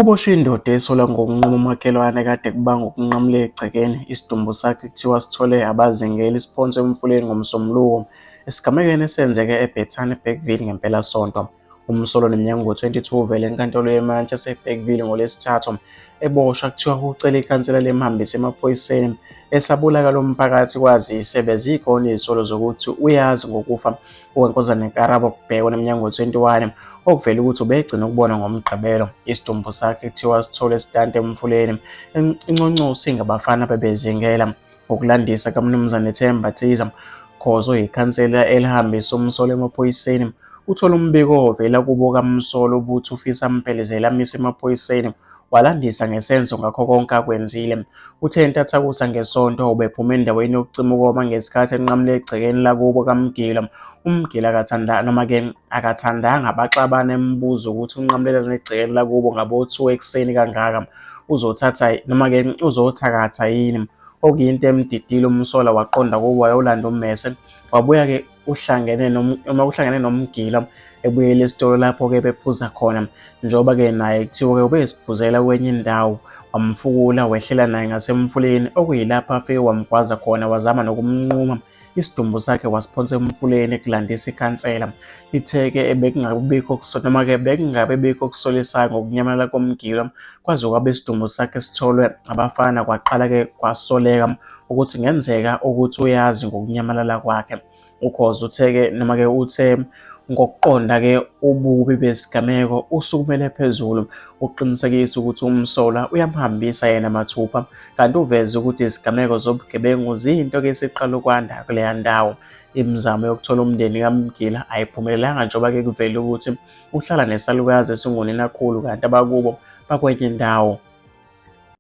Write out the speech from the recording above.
Kuboshwe indoda esolwa ngokunquma umakhelwane kade kubanga ukunqamula egcekeni. Isidumbu sakhe kuthiwa sithole abazingeli isiphonse emfuleni ngomsombuluko. Esigamekweni esenzeke eBethani eBergville ngempelasonto. Umsolwa oneminyaka engu-22 uvele enkantolo yemantshi yaseBergville ngoLwesithathu eboshwa kuthiwa ucele ikhansela limhambise emaphoyiseni. Esabulaka lo mphakathi kwazise bezikhona izisolo zokuthi uyazi ngokufa kwenkosazane Karabo Kubheka oneminyaka engu-21 okuvela ukuthi ubegcina ukubona ngomgqibelo. Isidumbu sakhe kuthiwa sithole esidante emfuleni inconcosi ngabafana bebezingela. Ngokulandisa kaMnumzane Themba Thiza Khoza oyikhansela elihambisa umsolwa emaphoyiseni, uthola umbiko ovela kubo kaMsolwa ukuthi ufisa amphelezele amise emaphoyiseni. Walandisa ngesenzo ngakho konke akwenzile. Uthe entathakusa ngesonto ubephume endaweni yokucima ukoma ngesikhathi enqamula egcekeni lakubo kaMgila. UMgila akathandanga baxabana embuza ukuthi unqamulelana egcekeni lakubo ngabo-2 ekuseni kangaka uzothakatha yini. Okuyinto emdidile umsolwa waqonda kubo wayolanda ummese. Wabuya-ke uhlangene noMgila ebuyela esitolo lapho-ke bephuza khona. Njengoba-ke naye kuthiwa-ke ubesiphuzela kwenye indawo, wamfukula wehlela naye ngasemfuleni okuyilapho afike wamgwaza khona wazama nokumnquma. Isidumbu sakhe wasiphonsa emfuleni ekulandisa ikhansela. Lithe-ke bekungabibikho okusolisayo ngokunyamalala komgila kwaze kwabe isidumbu sakhe sitholwe abafana kwaqala-ke kwasoleka ukuthi kungenzeka ukuthi uyazi ngokunyamalala kwakhe. UKhoza uthe ngokuqonda-ke ububi besigameko usukumele phezulu uqinisekisa ukuthi umsolwa uyamhambisa yena mathupha, kanti uveze ukuthi izigameko zobugebengu zinto-ke esiqala ukwanda kuleya ndawo. Imizamo yokuthola umndeni kaMgila ayiphumelelanga njengoba-ke kuvele ukuthi uhlala nesalukazi esinguninakhulu kanti abakubo bakwenye indawo.